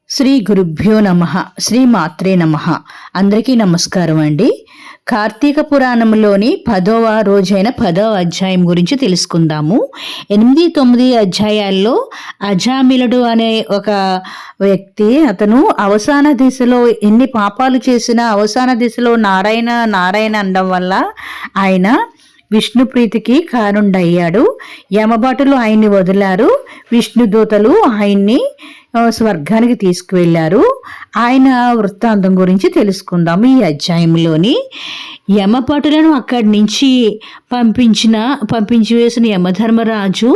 శ్రీ గురుభ్యో నమః. శ్రీ మాత్రే నమః. అందరికీ నమస్కారం అండి. కార్తీక పురాణంలోని 10వ రోజైన 10వ అధ్యాయం గురించి తెలుసుకుందాము. 8, 9 అధ్యాయాల్లో అజామిలుడు అనే ఒక వ్యక్తి, అతను అవసాన దిశలో ఎన్ని పాపాలు చేసినా అవసాన దిశలో నారాయణ నారాయణ అనడం వల్ల ఆయన విష్ణు ప్రీతికి కారుండయ్యాడు. యమభటులు ఆయన్ని వదిలారు. విష్ణుదూతలు ఆయన్ని స్వర్గానికి తీసుకువెళ్ళారు. ఆయన వృత్తాంతం గురించి తెలుసుకుందాము. ఈ అధ్యాయంలోని యమభటులను అక్కడి నుంచి పంపించి వేసిన యమధర్మరాజు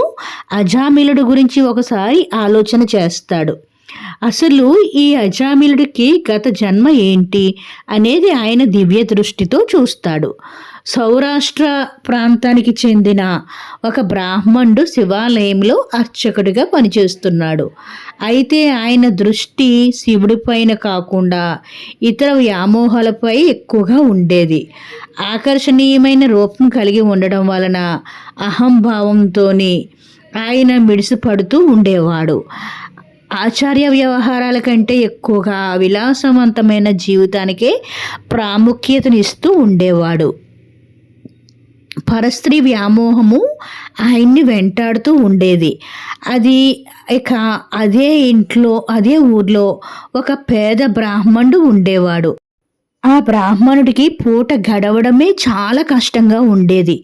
అజామిలుడు గురించి ఒకసారి ఆలోచన చేస్తాడు. అసలు ఈ అజామిలుడికి గత జన్మ ఏంటి అనేది ఆయన దివ్య దృష్టితో చూస్తాడు. సౌరాష్ట్ర ప్రాంతానికి చెందిన ఒక బ్రాహ్మణుడు శివాలయంలో అర్చకుడిగా పనిచేస్తున్నాడు. అయితే ఆయన దృష్టి శివుడిపైన కాకుండా ఇతర వ్యామోహాలపై ఎక్కువగా ఉండేది. ఆకర్షణీయమైన రూపం కలిగి ఉండడం వలన అహంభావంతో ఆయన మిడిసిపడుతూ ఉండేవాడు. ఆచార్య వ్యవహారాల కంటే ఎక్కువగా విలాసవంతమైన జీవితానికే ప్రాముఖ్యతనిస్తూ ఉండేవాడు. పరస్త్రీ వ్యామోహము ఆయన్ని వెంటాడుతూ ఉండేది. అదే ఇంట్లో అదే ఊర్లో ఒక పేద బ్రాహ్మణుడు ఉండేవాడు. ఆ బ్రాహ్మణుడికి పూట గడవడమే చాలా కష్టంగా ఉండేది.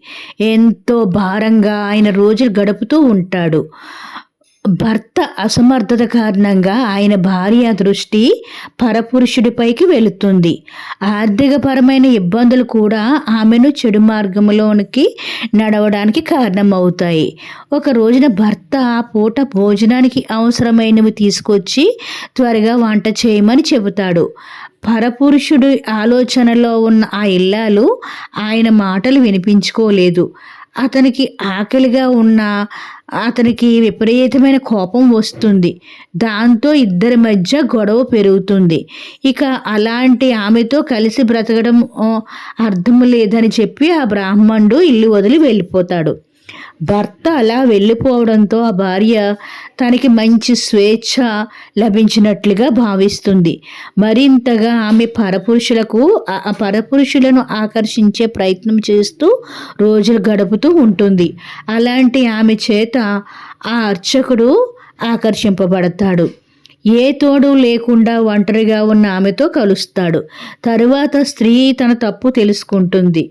ఎంతో భారంగా ఆయన రోజులు గడుపుతూ ఉంటాడు. భర్త అసమర్థత కారణంగా ఆయన భార్య దృష్టి పరపురుషుడిపైకి వెళుతుంది. ఆర్థికపరమైన ఇబ్బందులు కూడా ఆమెను చెడు మార్గంలోనికి నడవడానికి కారణమవుతాయి. ఒక రోజున భర్త ఆ పూట భోజనానికి అవసరమైనవి తీసుకొచ్చి త్వరగా వంట చేయమని చెబుతాడు. పరపురుషుడి ఆలోచనలో ఉన్న ఆ ఇల్లాలు ఆయన మాటలు వినిపించుకోలేదు. అతనికి ఆకలిగా ఉన్న అతనికి విపరీతమైన కోపం వస్తుంది. దాంతో ఇద్దరి మధ్య గొడవ పెరుగుతుంది. ఇక అలాంటి ఆమెతో కలిసి బ్రతకడం అర్థం లేదని చెప్పి ఆ బ్రాహ్మణుడు ఇల్లు వదిలి వెళ్ళిపోతాడు. భర్త అలా వెళ్ళిపోవడంతో ఆ భార్య తనకి మంచి స్వేచ్ఛ లభించినట్లుగా భావిస్తుంది. మరింతగా ఆమె పరపురుషులను ఆకర్షించే ప్రయత్నం చేస్తూ రోజులు గడుపుతూ ఉంటుంది. అలాంటి ఆమె చేత ఆ అర్చకుడు ఆకర్షింపబడతాడు. ఏ తోడు లేకుండా ఒంటరిగా ఉన్న ఆమెతో కలుస్తాడు. తరువాత స్త్రీ తన తప్పు తెలుసుకుంటుంది.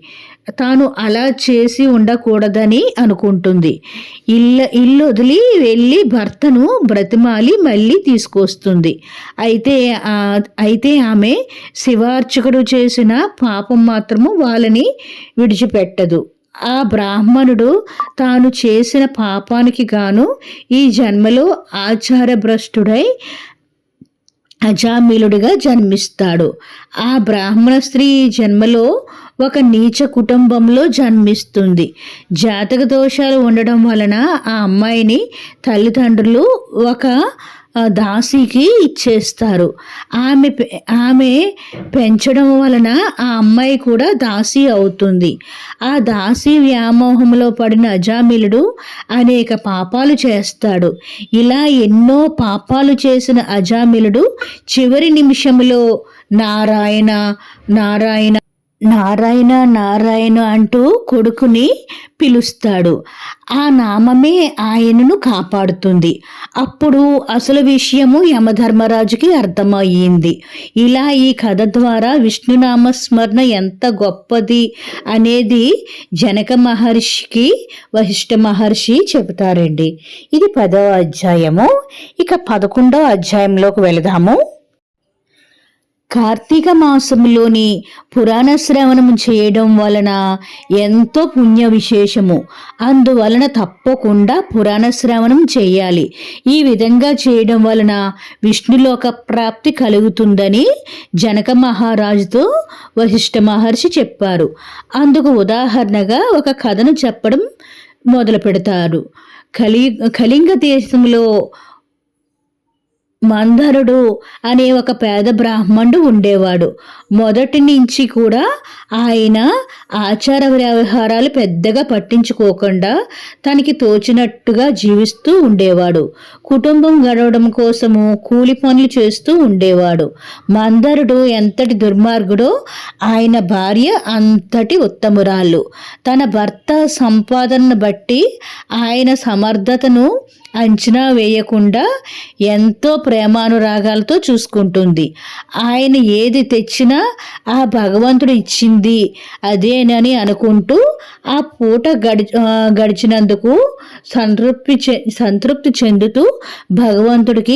తాను అలా చేసి ఉండకూడదని అనుకుంటుంది. ఇల్లు వదిలి వెళ్ళి భర్తను బ్రతిమాలి మళ్ళీ తీసుకొస్తుంది. అయితే ఆమె శివార్చకుడు చేసిన పాపం మాత్రము వాళ్ళని విడిచిపెట్టదు. ఆ బ్రాహ్మణుడు తాను చేసిన పాపానికి గాను ఈ జన్మలో ఆచారభ్రష్టుడై అజామిలుడిగా జన్మిస్తాడు. ఆ బ్రాహ్మణ స్త్రీ జన్మలో ఒక నీచ కుటుంబంలో జన్మిస్తుంది. జాతక దోషాలు ఉండడం వలన ఆ అమ్మాయిని తల్లిదండ్రులు ఒక దాసికి ఇచ్చేస్తారు. ఆమె పెంచడం వలన ఆ అమ్మాయి కూడా దాసి అవుతుంది. ఆ దాసి వ్యామోహంలో పడిన అజామిలుడు అనేక పాపాలు చేస్తాడు. ఇలా ఎన్నో పాపాలు చేసిన అజామిలుడు చివరి నిమిషంలో నారాయణ నారాయణ నారాయణ నారాయణ అంటూ కొడుకుని పిలుస్తాడు. ఆ నామమే ఆయనను కాపాడుతుంది. అప్పుడు అసలు విషయము యమధర్మరాజుకి అర్థమయ్యింది. ఇలా ఈ కథ ద్వారా విష్ణునామస్మరణ ఎంత గొప్పది అనేది జనక మహర్షికి వశిష్ఠ మహర్షి చెబుతారండి. ఇది 10వ అధ్యాయము. ఇక 11వ అధ్యాయంలోకి వెళదాము. కార్తీక మాసంలోని పురాణ శ్రవణం చేయడం వలన ఎంతో పుణ్య విశేషము. అందువలన తప్పకుండా పురాణ శ్రవణం చేయాలి. ఈ విధంగా చేయడం వలన విష్ణులోక ప్రాప్తి కలుగుతుందని జనక మహారాజుతో వశిష్ఠ మహర్షి చెప్పారు. అందుకు ఉదాహరణగా ఒక కథను చెప్పడం మొదలు పెడతారు. కళింగ దేశంలో మందరుడు అనే ఒక పేద బ్రాహ్మణుడు ఉండేవాడు. మొదటి నుంచి కూడా ఆయన ఆచార వ్యవహారాలు పెద్దగా పట్టించుకోకుండా తనకి తోచినట్టుగా జీవిస్తూ ఉండేవాడు. కుటుంబం గడవడం కోసము కూలి పనులు చేస్తూ ఉండేవాడు. మందరుడు ఎంతటి దుర్మార్గుడో ఆయన భార్య అంతటి ఉత్తమురాళ్ళు. తన భర్త సంపాదనను బట్టి ఆయన సమర్థతను అంచనా వేయకుండా ఎంతో ప్రేమానురాగాలతో చూసుకుంటుంది. ఆయన ఏది తెచ్చినా ఆ భగవంతుడు ఇచ్చింది అదేనని అనుకుంటూ ఆ పూట గడిచినందుకు సంతృప్తి చెందుతూ భగవంతుడికి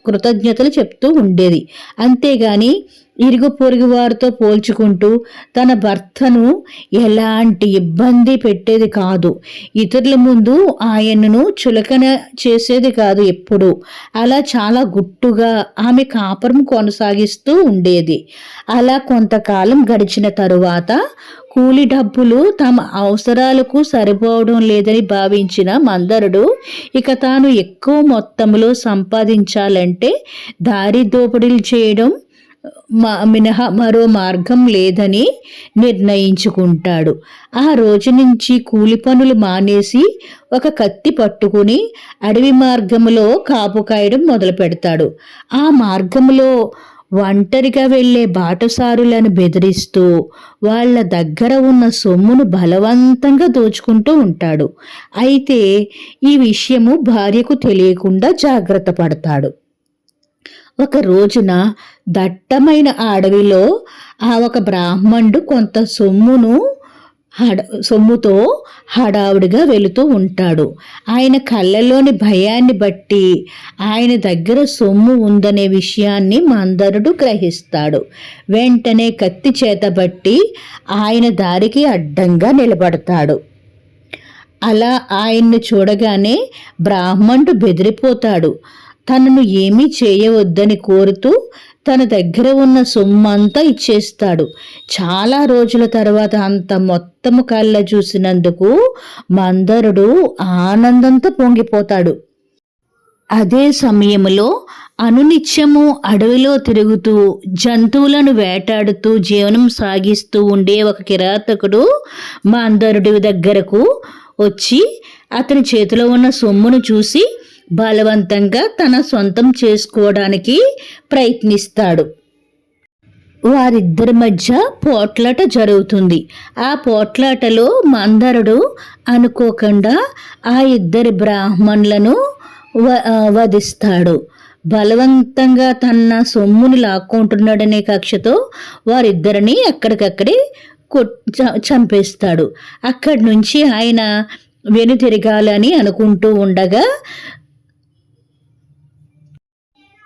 కృతజ్ఞతలు చెప్తూ ఉండేది. అంతేగాని ఇరుగు పొరుగు వారితో పోల్చుకుంటూ తన భర్తను ఎలాంటి ఇబ్బంది పెట్టేది కాదు. ఇతరుల ముందు ఆయనను చులకన చేసేది కాదు ఎప్పుడు. అలా చాలా గుట్టుగా ఆమె కాపురం కొనసాగిస్తూ ఉండేది. అలా కొంతకాలం గడిచిన తరువాత కూలి డబ్బులు తమ అవసరాలకు సరిపోవడం లేదని భావించిన మందరుడు ఇక తాను ఎక్కువ మొత్తంలో సంపాదించాలంటే దారి దోపిడీలు చేయడం మినహా మరో మార్గం లేదని నిర్ణయించుకుంటాడు. ఆ రోజు నుంచి కూలి పనులు మానేసి ఒక కత్తి పట్టుకుని అడవి మార్గంలో కాపు కాయడం మొదలు పెడతాడు. ఆ మార్గంలో ఒంటరిగా వెళ్లే బాటసారులను బెదిరిస్తూ వాళ్ళ దగ్గర ఉన్న సొమ్మును బలవంతంగా దోచుకుంటూ ఉంటాడు. అయితే ఈ విషయము భార్యకు తెలియకుండా జాగ్రత్త పడతాడు. ఒక రోజున దట్టమైన అడవిలో ఒక బ్రాహ్మణుడు కొంత సొమ్ముతో హడావుడిగా వెళుతూ ఉంటాడు. ఆయన కళ్ళలోని భయాన్ని బట్టి ఆయన దగ్గర సొమ్ము ఉందనే విషయాన్ని మందరుడు గ్రహిస్తాడు. వెంటనే కత్తి చేతబట్టి ఆయన దారికి అడ్డంగా నిలబడతాడు. అలా ఆయన్ను చూడగానే బ్రాహ్మణుడు బెదిరిపోతాడు. తనను ఏమీ చేయవద్దని కోరుతూ తన దగ్గర ఉన్న సొమ్మంతా ఇచ్చేస్తాడు. చాలా రోజుల తర్వాత అంత మొత్తము కళ్ళ చూసినందుకు మందరుడు ఆనందంతో పొంగిపోతాడు. అదే సమయంలో అనునిత్యము అడవిలో తిరుగుతూ జంతువులను వేటాడుతూ జీవనం సాగిస్తూ ఉండే ఒక కిరాతకుడు మందరుడి దగ్గరకు వచ్చి అతని చేతిలో ఉన్న సొమ్మును చూసి బలవంతంగా తన సొంతం చేసుకోవడానికి ప్రయత్నిస్తాడు. వారిద్దరి మధ్య పోట్లాట జరుగుతుంది. ఆ పోట్లాటలో మందరుడు అనుకోకుండా ఆ ఇద్దరి బ్రాహ్మణులను వధిస్తాడు. బలవంతంగా తన సొమ్ముని లాక్కుంటున్నాడనే కక్షతో వారిద్దరిని అక్కడికక్కడే చంపేస్తాడు. అక్కడి నుంచి ఆయన వెనుతిరగాలని అనుకుంటూ ఉండగా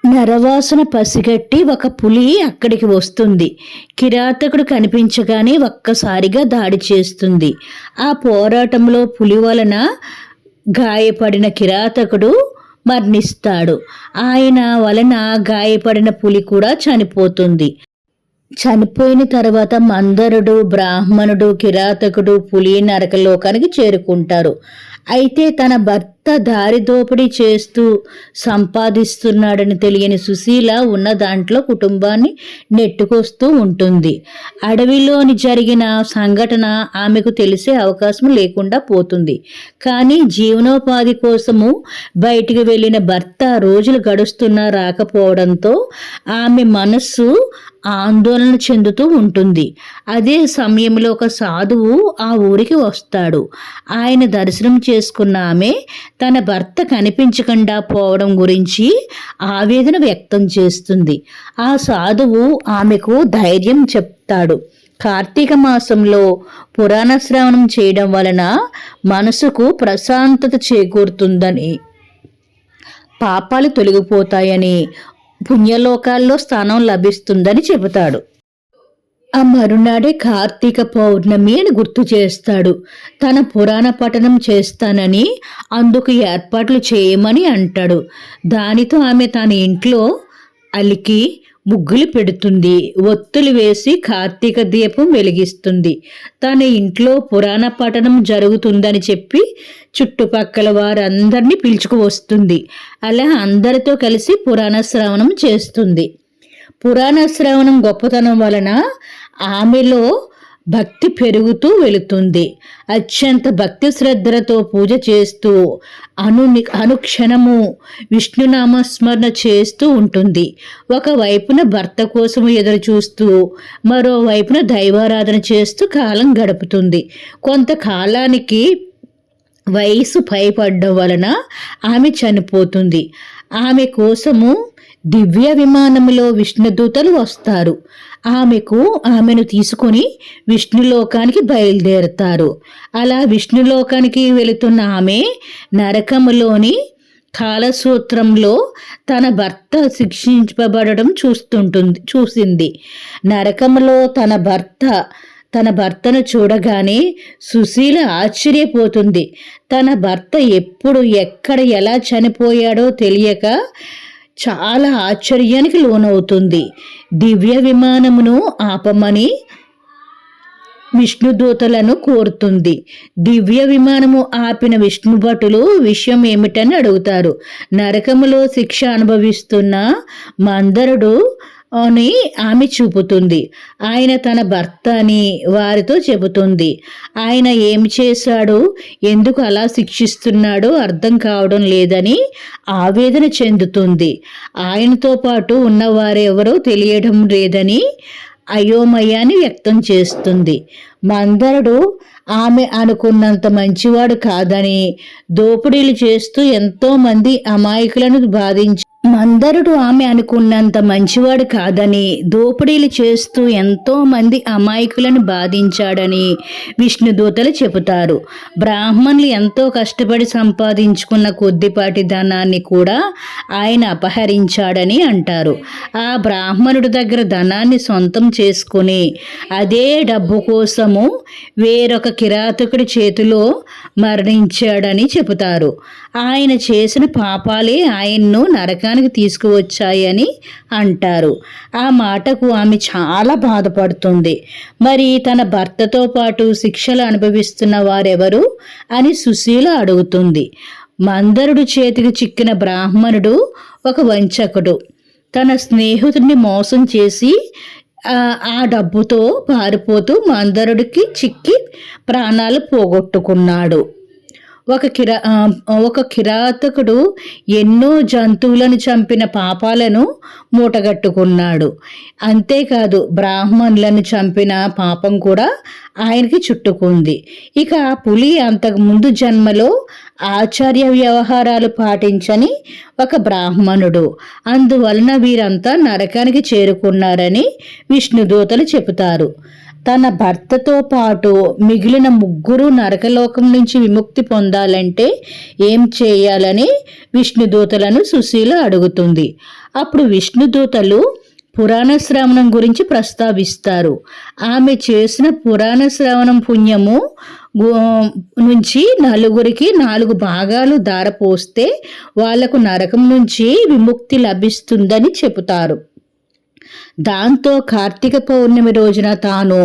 నరవాసన పసిగట్టి ఒక పులి అక్కడికి వస్తుంది. కిరాతకుడు కనిపించగానే ఒక్కసారిగా దాడి చేస్తుంది. ఆ పోరాటంలో పులి వలన గాయపడిన కిరాతకుడు మరణిస్తాడు. ఆయన వలన గాయపడిన పులి కూడా చనిపోతుంది. చనిపోయిన తర్వాత మందరుడు, బ్రాహ్మణుడు, కిరాతకుడు, పులి నరకలోకానికి చేరుకుంటారు. అయితే తన భర్త దారి దోపిడీ చేస్తూ సంపాదిస్తున్నాడని తెలియని సుశీల ఉన్న దాంట్లో కుటుంబాన్ని నెట్టుకొస్తూ ఉంటుంది. అడవిలోని జరిగిన సంఘటన ఆమెకు తెలిసే అవకాశం లేకుండా పోతుంది. కానీ జీవనోపాధి కోసము బయటికి వెళ్ళిన భర్త రోజులు గడుస్తున్నా రాకపోవడంతో ఆమె మనస్సు ఆందోళన చెందుతూ ఉంటుంది. అదే సమయంలో ఒక సాధువు ఆ ఊరికి వస్తాడు. ఆయన దర్శనం చేసుకున్న ఆమె తన భర్త కనిపించకుండా పోవడం గురించి ఆవేదన వ్యక్తం చేస్తుంది. ఆ సాధువు ఆమెకు ధైర్యం చెప్తాడు. కార్తీక మాసంలో పురాణ శ్రవణం చేయడం వలన మనసుకు ప్రశాంతత చేకూరుతుందని, పాపాలు తొలగిపోతాయని, పుణ్యలోకాల్లో స్థానం లభిస్తుందని చెబుతాడు. ఆ మరునాడే కార్తీక పౌర్ణమి అని గుర్తు చేస్తాడు. తన పురాణ పఠనం చేస్తానని, అందుకు ఏర్పాట్లు చేయమని అంటాడు. దానితో ఆమె తన ఇంట్లో అలికి ముగ్గులు పెడుతుంది, ఒత్తులు వేసి కార్తీక దీపం వెలిగిస్తుంది. తన ఇంట్లో పురాణ పఠనం జరుగుతుందని చెప్పి చుట్టుపక్కల వారందరినీ పిలుచుకు వస్తుంది. అలా అందరితో కలిసి పురాణ శ్రవణం చేస్తుంది. పురాణ శ్రవణం గొప్పతనం వలన ఆమెలో భక్తి పెరుగుతూ వెళుతుంది. అత్యంత భక్తి శ్రద్ధలతో పూజ చేస్తూ అనుక్షణము విష్ణునామస్మరణ చేస్తూ ఉంటుంది. ఒకవైపున భర్త కోసం ఎదురు చూస్తూ మరోవైపున దైవారాధన చేస్తూ కాలం గడుపుతుంది. కొంతకాలానికి వయసు పైపడ్డం వలన ఆమె చనిపోతుంది. ఆమె కోసము దివ్య విమానములో విష్ణుదూతలు వస్తారు. ఆమెను తీసుకొని విష్ణులోకానికి బయలుదేరుతారు. అలా విష్ణులోకానికి వెళుతున్న ఆమె నరకములోని కాలసూత్రంలో తన భర్త శిక్షించబడడం చూసింది. నరకములో తన భర్తను చూడగానే సుశీల ఆశ్చర్యపోతుంది. తన భర్త ఎప్పుడు ఎక్కడ ఎలా చనిపోయాడో తెలియక చాలా ఆశ్చర్యానికి లోనవుతుంది. దివ్య విమానమును ఆపమని విష్ణుదూతలను కోరుతుంది. దివ్య విమానము ఆపిన విష్ణుభటులు విషయం ఏమిటని అడుగుతారు. నరకములో శిక్ష అనుభవిస్తున్న మందరుడు అని ఆమె చూపుతుంది. ఆయన తన భర్త అని వారితో చెబుతుంది. ఆయన ఏమి చేశాడు, ఎందుకు అలా శిక్షిస్తున్నాడో అర్థం కావడం లేదని ఆవేదన చెందుతుంది. ఆయనతో పాటు ఉన్నవారెవరో తెలియడం లేదని అయోమయాన్ని వ్యక్తం చేస్తుంది. మందరుడు ఆమె అనుకున్నంత మంచివాడు కాదని, దోపిడీలు చేస్తూ ఎంతో మంది అమాయకులను బాధించి మందరుడు ఆమె అనుకున్నంత మంచివాడు కాదని, దోపిడీలు చేస్తూ ఎంతో మంది అమాయకులను బాధించాడని విష్ణుదూతలు చెబుతారు. బ్రాహ్మణులు ఎంతో కష్టపడి సంపాదించుకున్న కొద్దిపాటి ధనాన్ని కూడా ఆయన అపహరించాడని అంటారు. ఆ బ్రాహ్మణుడి దగ్గర ధనాన్ని సొంతం చేసుకుని అదే డబ్బు కోసము వేరొక కిరాతకుడి చేతిలో మరణించాడని చెబుతారు. ఆయన చేసిన పాపాలే ఆయన్ను నరకానికి తీసుకువచ్చాయని అంటారు. ఆ మాటకు ఆమె చాలా బాధపడుతుంది. మరి తన భర్తతో పాటు శిక్షలు అనుభవిస్తున్న వారెవరు అని సుశీల అడుగుతుంది. మందరుడు చేతికి చిక్కిన బ్రాహ్మణుడు ఒక వంచకుడు. తన స్నేహితుడిని మోసం చేసి ఆ డబ్బుతో పారిపోతూ మందరుడికి చిక్కి ప్రాణాలు పోగొట్టుకున్నాడు. ఒక కిరాతకుడు ఎన్నో జంతువులను చంపిన పాపాలను మూటగట్టుకున్నాడు. అంతేకాదు బ్రాహ్మణులను చంపిన పాపం కూడా ఆయనకి చుట్టుకుంది. ఇక పులి అంతకుముందు జన్మలో ఆచార్య వ్యవహారాలు పాటించని ఒక బ్రాహ్మణుడు. అందువలన వీరంతా నరకానికి చేరుకున్నారని విష్ణుదూతలు చెబుతారు. తన భర్తతో పాటు మిగిలిన ముగ్గురు నరకలోకం నుంచి విముక్తి పొందాలంటే ఏం చేయాలని విష్ణుదూతలను సుశీల అడుగుతుంది. అప్పుడు విష్ణుదూతలు పురాణ శ్రవణం గురించి ప్రస్తావిస్తారు. ఆమె చేసిన పురాణ శ్రవణం పుణ్యము నుంచి నలుగురికి 4 భాగాలు ధారపోస్తే వాళ్లకు నరకం నుంచి విముక్తి లభిస్తుందని చెబుతారు. దాంతో కార్తీక పౌర్ణమి రోజున తాను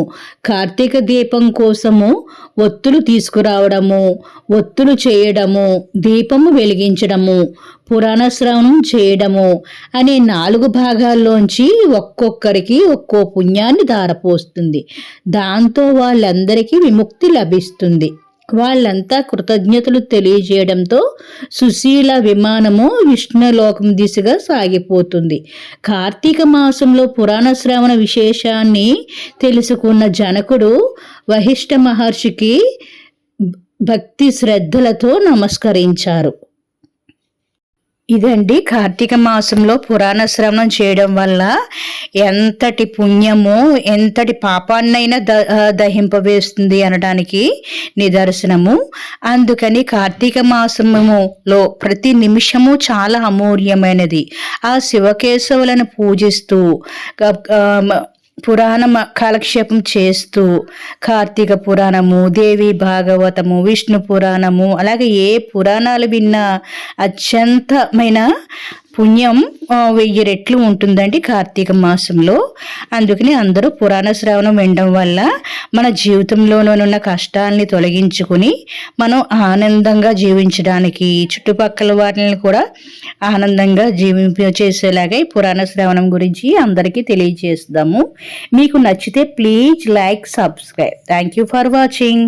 కార్తీక దీపం కోసము ఒత్తులు తీసుకురావడము, ఒత్తులు చేయడము, దీపము వెలిగించడము, పురాణ శ్రవణం చేయడము అనే 4 భాగాల్లోంచి ఒక్కొక్కరికి ఒక్కో పుణ్యాన్ని ధారపోస్తుంది. దాంతో వాళ్ళందరికీ విముక్తి లభిస్తుంది. వాళ్ళంతా కృతజ్ఞతలు తెలియజేయడంతో సుశీల విమానము విష్ణులోకం దిశగా సాగిపోతుంది. కార్తీక మాసంలో పురాణ శ్రవణ విశేషాన్ని తెలుసుకున్న జనకుడు వశిష్ఠ మహర్షికి భక్తి శ్రద్ధలతో నమస్కరించారు. ఇదండి కార్తీక మాసంలో పురాణ శ్రవణం చేయడం వల్ల ఎంతటి పుణ్యము, ఎంతటి పాపాన్నైనా దహింపవేస్తుంది అనడానికి నిదర్శనము. అందుకని కార్తీక మాసములో ప్రతి నిమిషము చాలా అమూల్యమైనది. ఆ శివకేశవులను పూజిస్తూ పురాణ కాలక్షేపం చేస్తూ కార్తీక పురాణము, దేవి భాగవతము, విష్ణు పురాణము, అలాగే ఏ పురాణాలు విన్నా అత్యంతమైన పుణ్యం 1000 రెట్లు ఉంటుందండి కార్తీక మాసంలో. అందుకని అందరూ పురాణ శ్రవణం వినడం వల్ల మన జీవితంలోనున్న కష్టాలని తొలగించుకుని మనం ఆనందంగా జీవించడానికి, చుట్టుపక్కల వాటిని కూడా ఆనందంగా చేసేలాగా ఈ పురాణ శ్రవణం గురించి అందరికీ తెలియజేస్తాము. మీకు నచ్చితే please like, subscribe. Thank you for watching.